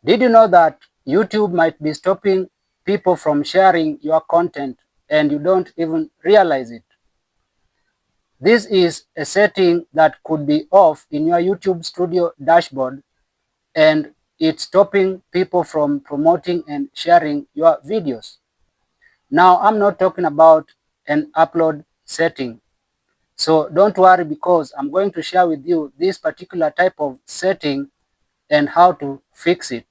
Did you know that YouTube might be stopping people from sharing your content and you don't even realize it? This is a setting that could be off in your YouTube Studio dashboard, and it's stopping people from promoting and sharing your videos. Now, I'm not talking about an upload setting. So don't worry, because I'm going to share with you this particular type of setting and how to fix it.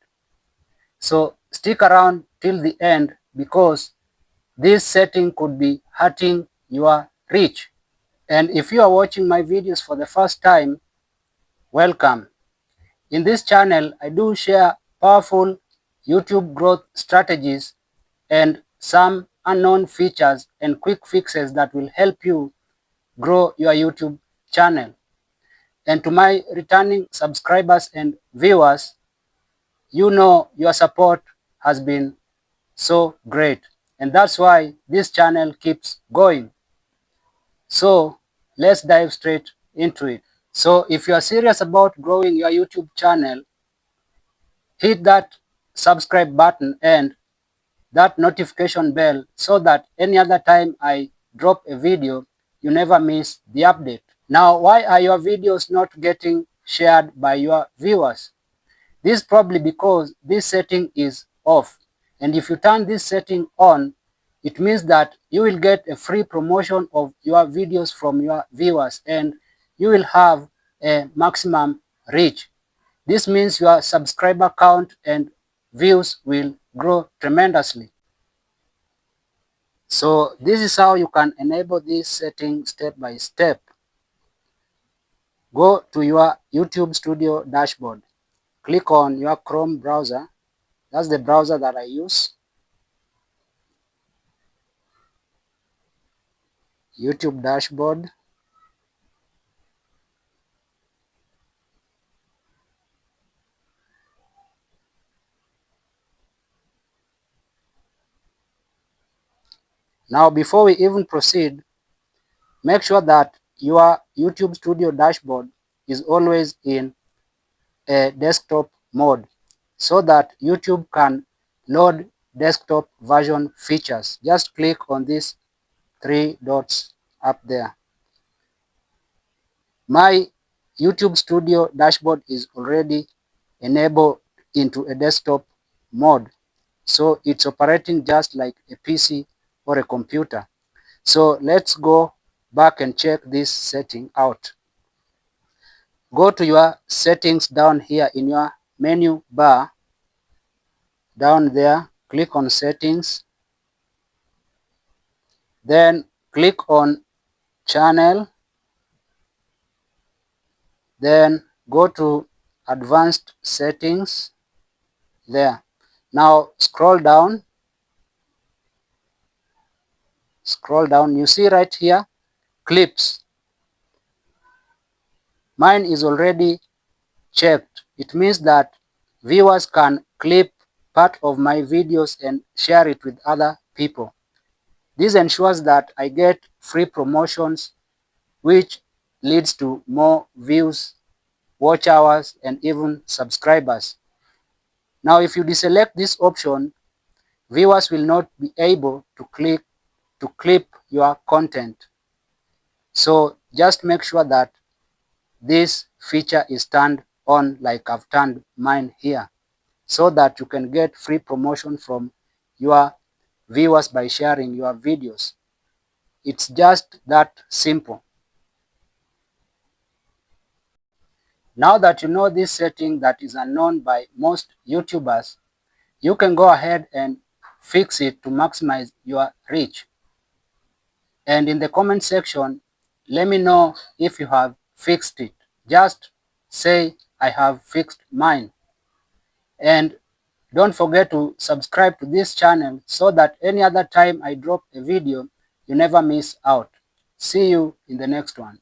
So stick around till the end, because this setting could be hurting your reach. And if you are watching my videos for the first time, welcome. In this channel, I do share powerful YouTube growth strategies and some unknown features and quick fixes that will help you grow your YouTube channel. And to my returning subscribers and viewers, you know your support has been so great, and that's why this channel keeps going. So let's dive straight into it. So if you are serious about growing your YouTube channel, hit that subscribe button and that notification bell so that any other time I drop a video, you never miss the update. Now, why are your videos not getting shared by your viewers? This is probably because this setting is off. And if you turn this setting on, it means that you will get a free promotion of your videos from your viewers, and you will have a maximum reach. This means your subscriber count and views will grow tremendously. So this is how you can enable this setting step by step. Go to your YouTube Studio dashboard. Click on your Chrome browser. That's the browser that I use. YouTube dashboard. Now, before we even proceed, make sure that your YouTube Studio dashboard is always in a desktop mode so that YouTube can load desktop version features. Just click on these three dots up there. My YouTube Studio dashboard is already enabled into a desktop mode, so it's operating just like a PC or a computer. So let's go back and check this setting out. Go to your settings down here in your menu bar. Down there, click on settings, then click on channel, then go to advanced settings there. Now scroll down, you see right here, clips. Mine is already checked. It means that viewers can clip part of my videos and share it with other people. This ensures that I get free promotions, which leads to more views, watch hours, and even subscribers. Now, if you deselect this option, viewers will not be able to clip your content. So just make sure that this feature is turned on like I've turned mine here, so that you can get free promotion from your viewers by sharing your videos. It's just that simple. Now that you know this setting that is unknown by most YouTubers, you can go ahead and fix it to maximize your reach. And in the comment section, let me know if you have fixed it. Just say, I have fixed mine. And don't forget to subscribe to this channel so that any other time I drop a video, you never miss out. See you in the next one.